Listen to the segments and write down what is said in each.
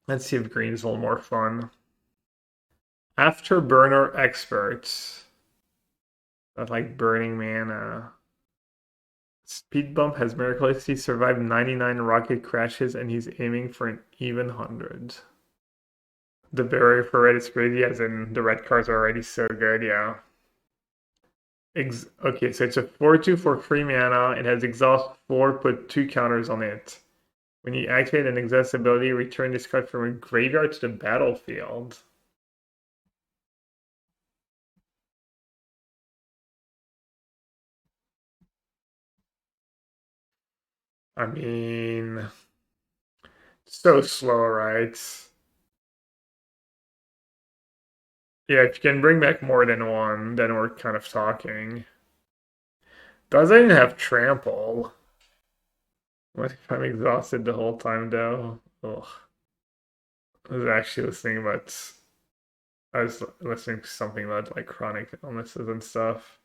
Let's see if green's a little more fun. Afterburner experts. That like burning mana. Speed bump has miraculously survived 99 rocket crashes and he's aiming for an even 100. The barrier for red is crazy, as in the red cards are already so good, yeah. Okay, so it's a 4/2 for free mana. It has exhaust 4, put 2 counters on it. When you activate an exhaust ability, return this card from a graveyard to the battlefield. I mean, so slow, right? Yeah, if you can bring back more than one, then we're kind of talking. Doesn't even have trample. What if I'm exhausted the whole time though? Ugh. I was actually listening about I was listening to something about like chronic illnesses and stuff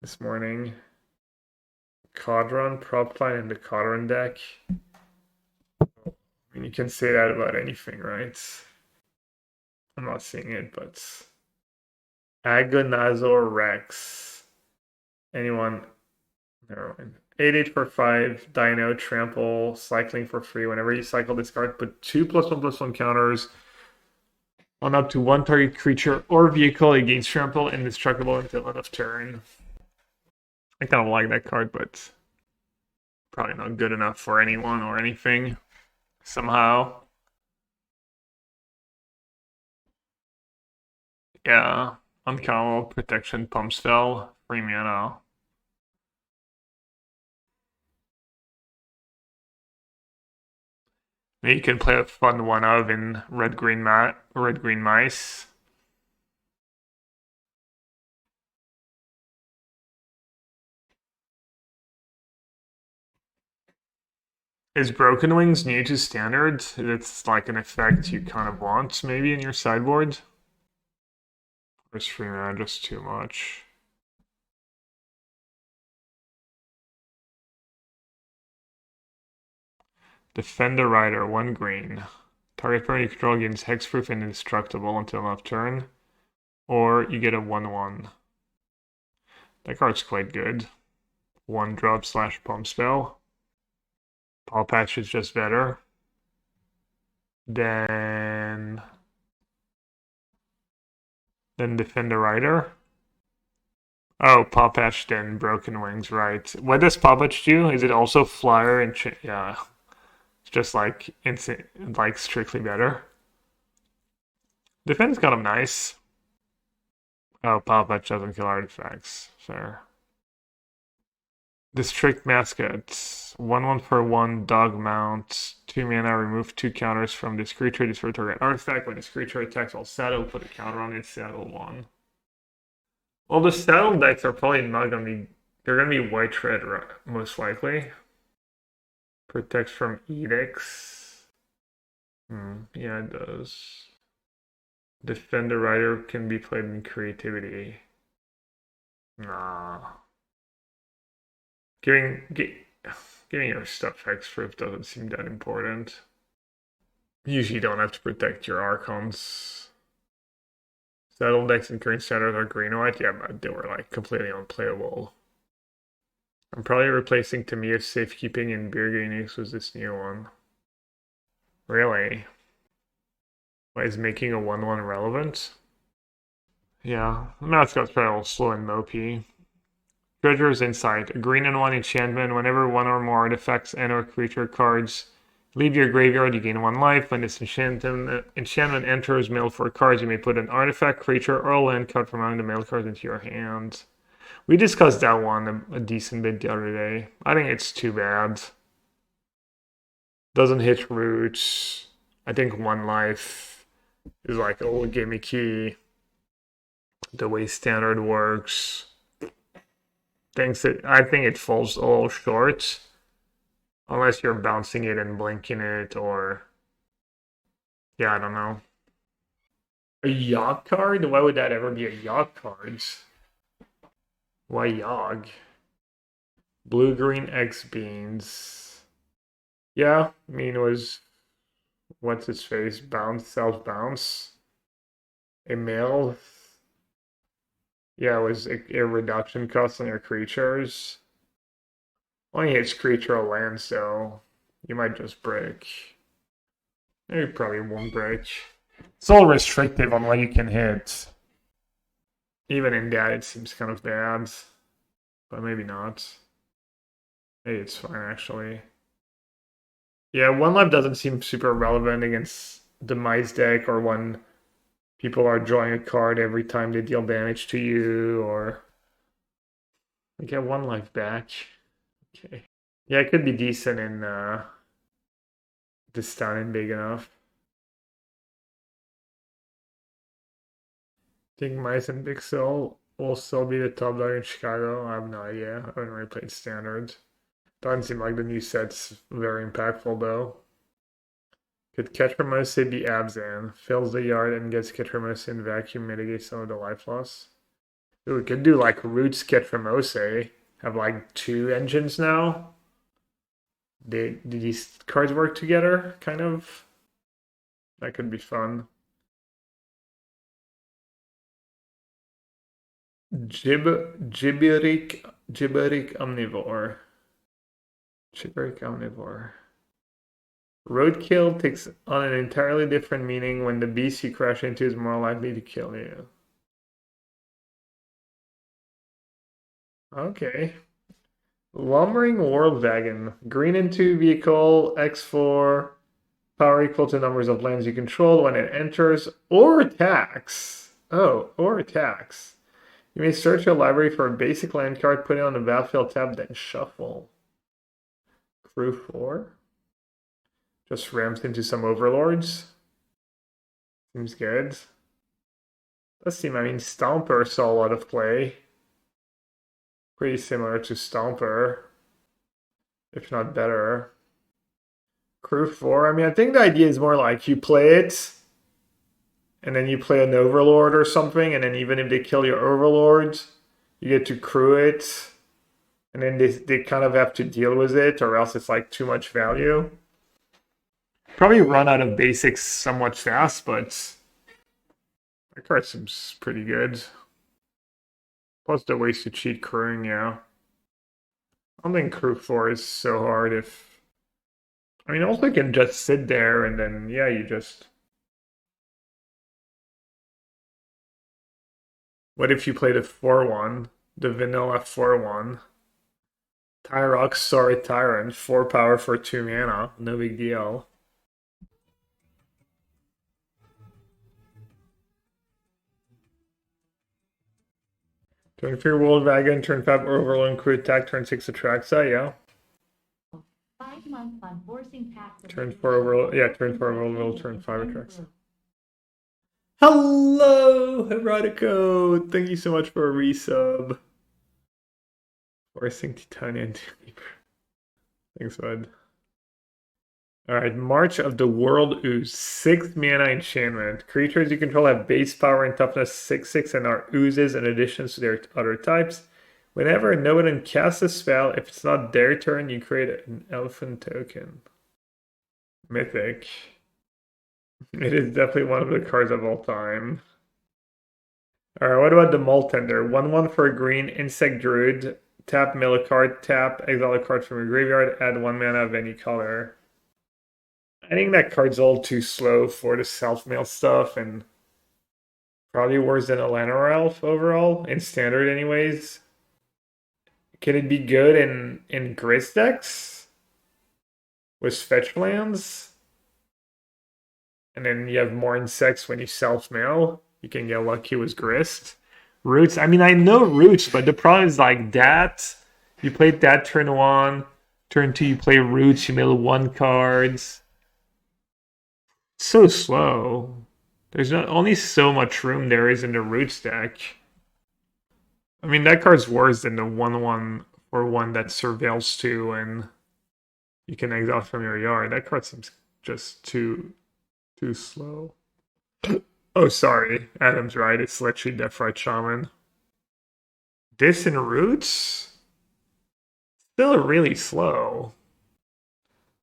this morning. Cadron, prop line in the Cadron deck. I mean you can say that about anything, right? I'm not seeing it, but Agonazor Rex. Anyone? Never mind. 8/8 for 5, Dino, Trample, cycling for free. Whenever you cycle this card, put 2+1/+1 counters on up to one target creature or vehicle. It gains trample, indestructible until end of turn. I kind of like that card, but probably not good enough for anyone or anything somehow. Yeah, uncountable protection, pump spell, free mana. Maybe you can play a fun one of in red green mice. Is Broken Wings new to standard? It's like an effect you kind of want maybe in your sideboard. Or is free mana just too much? Defend the Rider, 1 green. Target permanent you control gains hexproof and indestructible until end of turn. Or you get a 1/1. That card's quite good. 1 drop / pump spell. Paw Patch is just better. Then Defend the Rider. Oh, Paw Patch, then Broken Wings, right. What does Paw Patch do? Is it also Flyer and yeah. It's just like instant, like strictly better. Defense got him nice. Oh, Paw Patch doesn't kill artifacts. Fair. District Mascot. 1/1 for 1 dog mount. 2 mana, remove 2 counters from this creature. Destroy target artifact. When this creature attacks while saddle, put a counter on its saddle 1. Well, the saddle decks are probably not going to be. They're going to be white red, most likely. Protects from edicts. Yeah, it does. Defend the Rider can be played in creativity. Nah. Giving your stuff hexproof doesn't seem that important. Usually don't have to protect your Archons. Saddle decks and current standards are green and white, yeah, but they were like completely unplayable. I'm probably replacing Tamiya's Safekeeping and Birgenius with this new one. Really? Why is making a 1/1 relevant? Yeah, the mascot's probably a little slow and mopey. Treasurer's Insight. A green and 1 enchantment. Whenever one or more artifacts and or creature cards leave your graveyard, you gain 1 life. When this enchantment enters mill for cards, you may put an artifact, creature, or a land card from among the mail cards into your hand. We discussed that one a decent bit the other day. I think it's too bad. Doesn't hit roots. I think 1 life is like, oh, gimmicky. The way standard works. I think it falls a little short. Unless you're bouncing it and blinking it, or yeah, I don't know. A Yogg card? Why would that ever be a Yogg card? Why Yogg? Blue green X beans. Yeah, I mean it was what's his face? Bounce, self bounce. A male. Yeah, it was a reduction cost on your creatures. Only hits creature or land, so you might just break. You probably won't break. It's all restrictive on what you can hit. Even in that, it seems kind of bad. But maybe not. Maybe it's fine, actually. Yeah, one life doesn't seem super relevant against the mice deck or when people are drawing a card every time they deal damage to you or they get one life back. Okay. Yeah, it could be decent in this town and big enough. Think mice and big cell will still be the top dog in Chicago. I have no idea. I haven't really played standard. Doesn't seem like the new set's very impactful though. Could Ketramose be Abzan? Fills the yard and gets Ketramose in vacuum, mitigates some of the life loss. Ooh, we could do like Roots Ketramose. Have like 2 engines now. Do these cards work together? Kind of. That could be fun. Gibberic Omnivore. Gibberic Omnivore. Roadkill takes on an entirely different meaning when the beast you crash into is more likely to kill you. Okay. Lumbering World Wagon. Green and 2 vehicle, X4, power equal to numbers of lands you control when it enters or attacks. Oh, or attacks. You may search your library for a basic land card, put it on the battlefield tab, then shuffle. Crew 4. Just ramps into some overlords. Seems good. Does seem, I mean, Stomper saw a lot of play. Pretty similar to Stomper, if not better. Crew 4, I mean, I think the idea is more like you play it, and then you play an overlord or something, and then even if they kill your overlords, you get to crew it, and then they kind of have to deal with it, or else it's like too much value. Probably run out of basics somewhat fast, but that card seems pretty good. Plus the ways to cheat crewing, yeah. I don't think crew 4 is so hard if... I mean, also you can just sit there and then, yeah, you just... What if you played a 4-1? The vanilla 4-1. Tyrox, sorry, Tyrant. 4 power for 2 mana. No big deal. Turn 3 World Wagon, turn 5 Overlord Crew attack, turn 6 Atraxa, yeah. 5 months on forcing packs. Turn 4 Overlord, yeah, turn 4 Overlord, turn 5 Atraxa. Hello, Erotico! Thank you so much for a resub. Forcing Titanian Deep. Thanks, bud. Alright, March of the World Ooze. 6 mana enchantment. Creatures you control have base power and toughness 6/6 and are oozes in addition to their other types. Whenever a nobody casts a spell, if it's not their turn, you create an elephant token. Mythic. It is definitely one of the cards of all time. Alright, what about the Moltender? 1/1 for a green insect druid. Tap, mill a card, tap, exile a card from your graveyard, add 1 mana of any color. I think that card's all too slow for the self-mail stuff and probably worse than a Llanowar Elf overall, in standard anyways. Can it be good in Grist decks? With fetch lands? And then you have more insects when you self-mail. You can get lucky with Grist. Roots, I mean, I know Roots, but the problem is like that. You played that turn 1. Turn 2, you play Roots, you mill 1 cards. So slow. There's not only so much room there is in the Roots deck. I mean, that card's worse than the 1/1 for 1 that surveils 2 and you can exile from your yard. That card seems just too slow. Oh, sorry. Adam's right. It's literally Deathrite Shaman. This in Roots? Still really slow.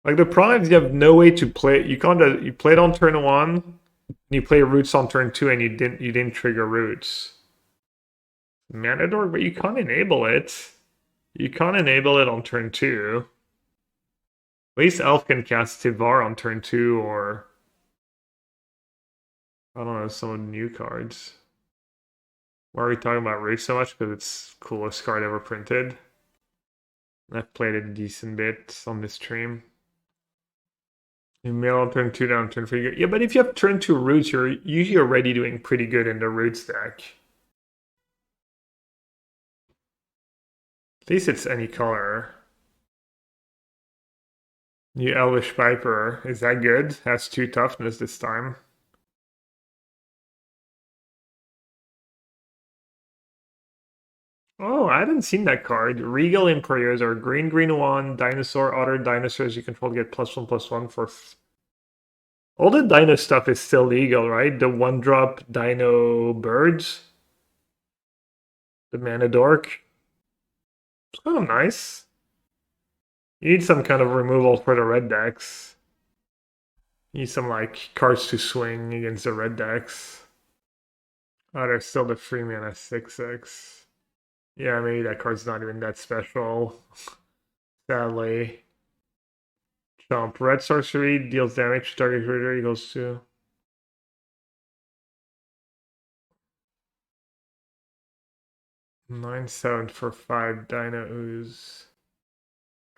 Like the problem is you have no way to play. You can't. You played on turn one, and you play roots on turn two, and you didn't trigger roots. Manador, but you can't enable it. You can't enable it on turn two. At least Elf can cast Tivar on turn two, or I don't know, some of the new cards. Why are we talking about roots so much? Because it's the coolest card ever printed. I've played it a decent bit on this stream. You mail on turn two, down turn three. Yeah, but if you have turn two roots, you're usually already doing pretty good in the roots deck. At least it's any color. New Elvish Viper. Is that good? Has 2 toughness this time. Oh, I haven't seen that card. Regal Imperials are green, green one, dinosaur, other dinosaurs you control get +1/+1 for. All the dino stuff is still legal, right? The 1-drop dino birds. The mana dork. It's kind of nice. You need some kind of removal for the red decks. You need some like cards to swing against the red decks. Oh, there's still the free mana 6/6. Yeah, maybe that card's not even that special. Sadly. Jump. Red sorcery deals damage to target creature equals to. Nine seven for 5 Dino Ooze.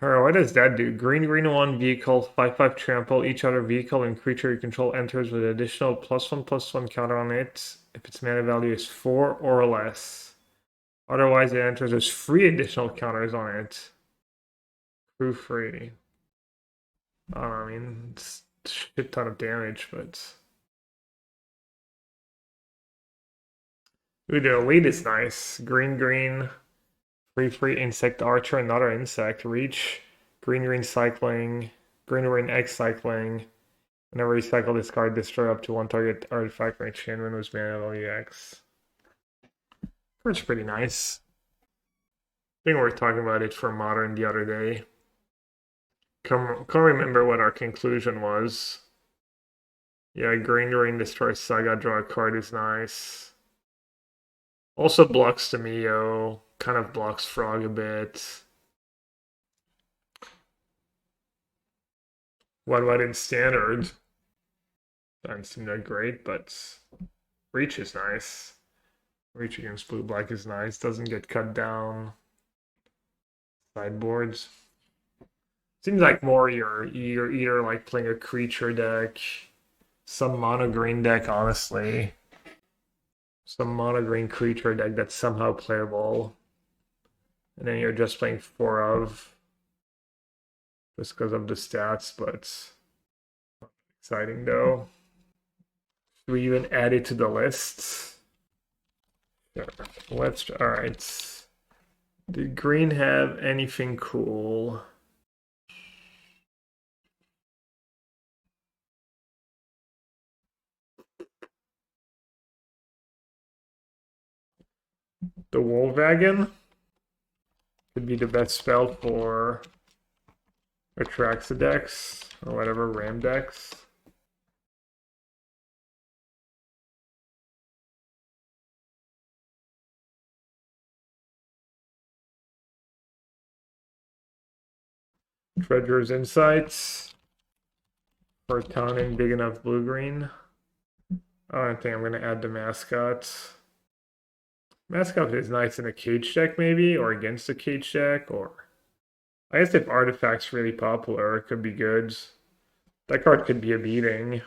Alright, what does that do? Green, green one vehicle, 5/5 trample. Each other vehicle and creature you control enters with additional +1/+1 counter on it if its mana value is 4 or less. Otherwise, it enters with 3 additional counters on it. Crew free. I mean, it's a shit ton of damage, but. Ooh, the elite is nice. Green, green. Free insect archer, another insect. Reach. Green, green cycling. Green, green X cycling. Whenever you cycle this card, destroy up to 1 target artifact range chain when was mana value X. Card's pretty nice. I think we were talking about it for Modern the other day. Can't remember what our conclusion was. Yeah, green, green destroy saga, draw a card is nice. Also blocks the Mio, kind of blocks Frog a bit. What in standard? Doesn't seem that great, but Reach is nice. Reach against blue black is nice. Doesn't get cut down. Sideboards. Seems like more you're either like playing a creature deck, some mono green deck, honestly. Some mono green creature deck that's somehow playable. And then you're just playing 4 of just because of the stats, but exciting though. Should we even add it to the list? Sure. Let's. Alright. Did green have anything cool? The Wolfwagon could be the best spell for Atraxa or whatever, Ram decks. Treasurer's Insights for a town in big enough blue-green. I don't think I'm going to add the mascot. Mascot is nice in a cage deck, maybe, or against a cage deck, or I guess if Artifact's really popular, it could be good. That card could be a beating.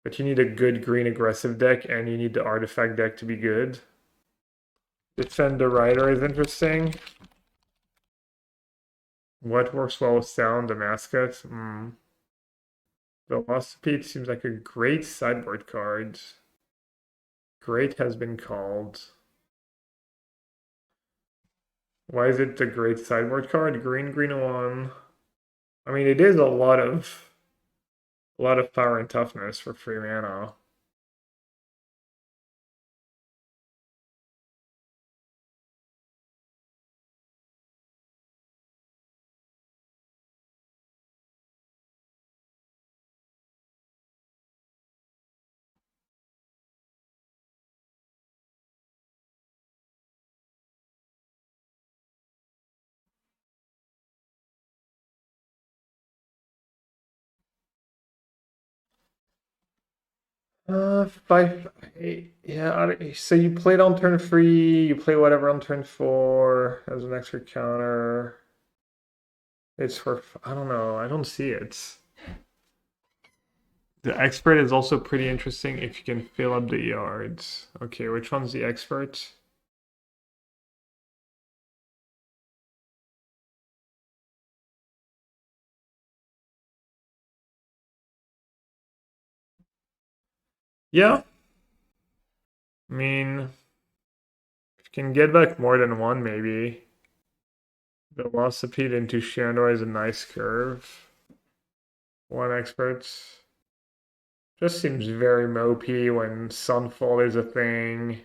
But you need a good green aggressive deck, and you need the Artifact deck to be good. Defend the Rider is interesting. What works well with Sound, the mascot? Velocipede seems like a great sideboard card. Great has been called. Why is it the great sideboard card? Green, green one. I mean, it is a lot of power and toughness for 3 mana. Five, eight, yeah. So you played on turn 3, you play whatever on turn 4 as an extra counter. It's for, I don't know, I don't see it. The expert is also pretty interesting if you can fill up the yards. Okay, which one's the expert? Yeah, I mean, if you can get back more than one, maybe. Velocipede into Shandor is a nice curve. One expert. Just seems very mopey when Sunfall is a thing.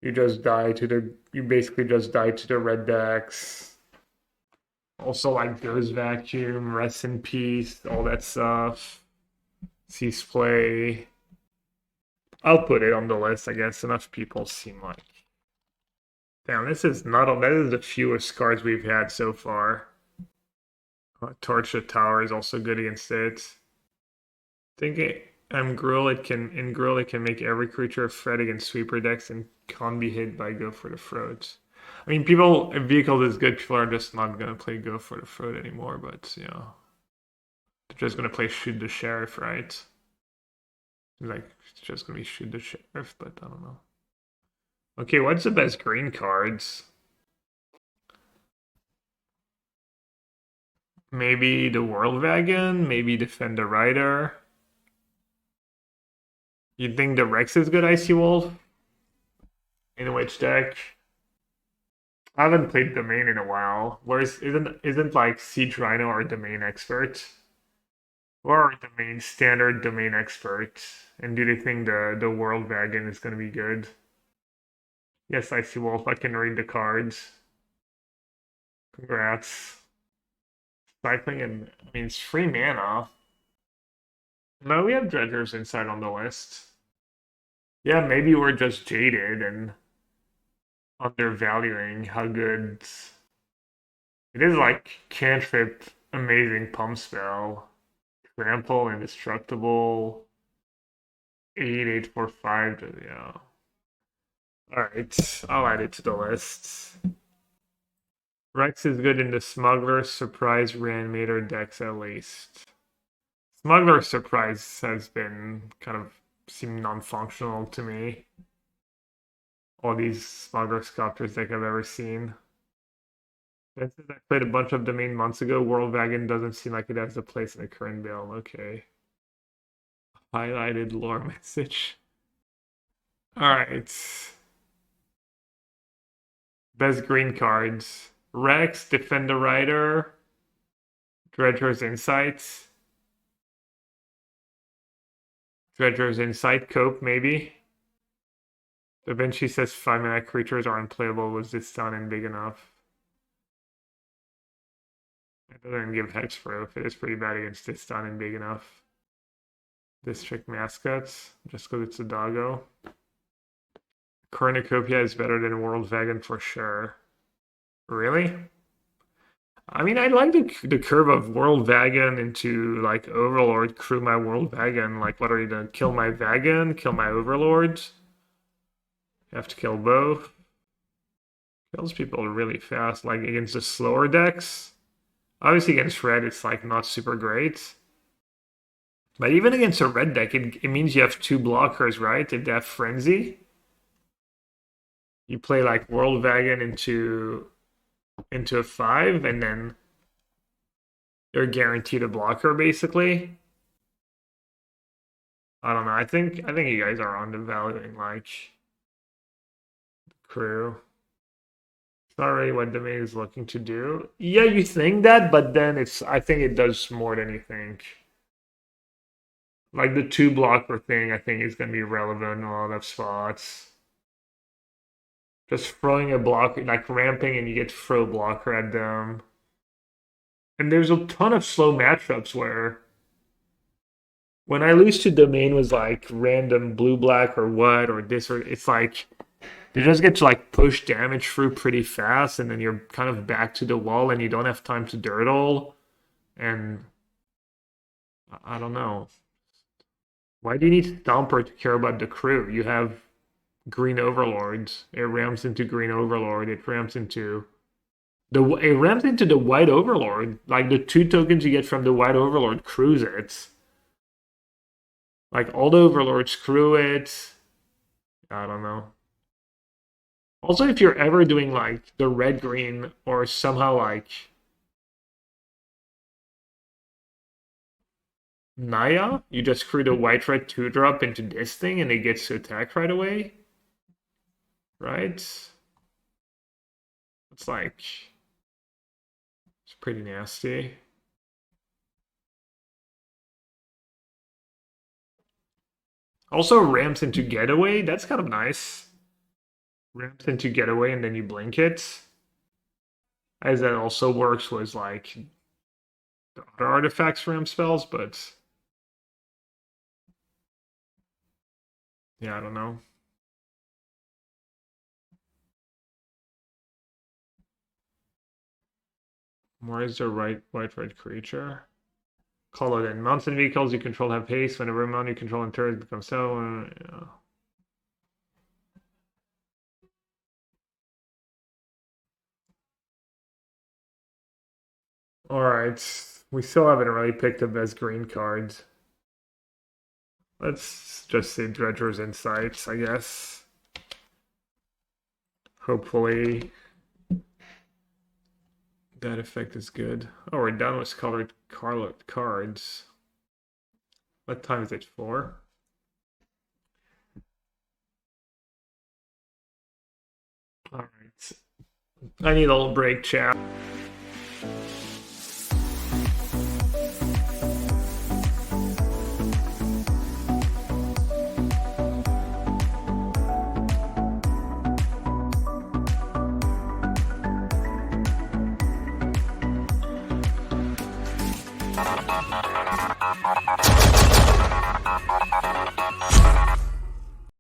You basically just die to the red decks. Also like Goes Vacuum, Rest in Peace, all that stuff. Cease Play. I'll put it on the list, I guess. Enough people seem like. Damn, this is not that is the fewest cards we've had so far. Torch the Tower is also good against it. Thinking Gruul, it can make every creature afraid against sweeper decks and can't be hit by Go for the Throat. I mean, if vehicles is good, people are just not gonna play Go for the Throat anymore. But they're just gonna play Shoot the Sheriff, right? Like it's just gonna be Shoot the Sheriff, but I don't know. Okay, what's the best green cards? Maybe the World Wagon, maybe Defend the Rider. You think the Rex is good, Icy Wolf? In which deck? I haven't played Domain in a while. Whereas isn't like Siege Rhino our Domain expert? Or our Domain standard Domain expert? And do they think the World Wagon is gonna be good? Yes, Icy Wolf, I can read the cards. Congrats. Cycling and I mean it's free mana. No, we have Dredger's Insight on the list. Yeah, maybe we're just jaded and undervaluing how good it is. Like cantrip, amazing pump spell, trample, indestructible, 8, 8, 4, 5. Yeah. All right, I'll add it to the list. Rex is good in the Smuggler, Surprise, Reanimator decks at least. Smuggler Surprise has been kind of seemed non-functional to me. All these Smuggler Sculptors deck I've ever seen. I played a bunch of Domain months ago. World Wagon doesn't seem like it has a place in the current build. Okay. Highlighted lore message. Alright. Best green cards. Rex, Defend the Rider, Dredger's Insights. Dredger's Insight, Cope, maybe. Da Vinci says 5-mana creatures are unplayable. Was this sounding big enough? It doesn't give hexproof. It is pretty bad against this sounding big enough. District Mascots, just because it's a doggo. Cornucopia is better than World Wagon for sure. Really? I mean, I like the curve of World Wagon into like Overlord, crew my World Wagon. Like, what are you gonna kill my Wagon? Kill my Overlords? You have to kill both. Kills people really fast, like against the slower decks. Obviously, against red, it's like not super great. But even against a red deck, it means you have 2 blockers, right? If they have Frenzy. You play like World Wagon into a 5, and then you're guaranteed a blocker basically. I don't know. I think you guys are undervaluing like crew. It's not really what Domain is looking to do. Yeah, you think that, but then I think it does more than you think. Like the 2 blocker thing, I think is gonna be relevant in a lot of spots. Just throwing a blocker, like ramping, and you get to throw a blocker at them. And there's a ton of slow matchups where when I lose to Domain was like random blue black or what or this or it's like you just get to like push damage through pretty fast and then you're kind of back to the wall and you don't have time to dirtle. And I don't know. Why do you need Stomper to care about the crew? You have Green Overlords. It ramps into Green Overlord. It ramps into the White Overlord. Like the 2 tokens you get from the White Overlord crews it. Like all the Overlords crew it. I don't know. Also, if you're ever doing like the red green or somehow like Naya, you just crew the white red 2-drop into this thing and it gets to attack right away. Right? It's like it's pretty nasty. Also ramps into getaway, that's kind of nice. Ramps into getaway and then you blink it. As that also works with like the other artifacts ramp spells, but yeah, I don't know. Why is the white red creature? Call it in. Mountain vehicles you control have haste. Whenever a mount you control in turret becomes so. Yeah. Alright. We still haven't really picked the best green cards. Let's just say Dredger's Insights, I guess. Hopefully that effect is good. Oh, we're done with colored cards. What time is it for? Alright. I need a little break, chat.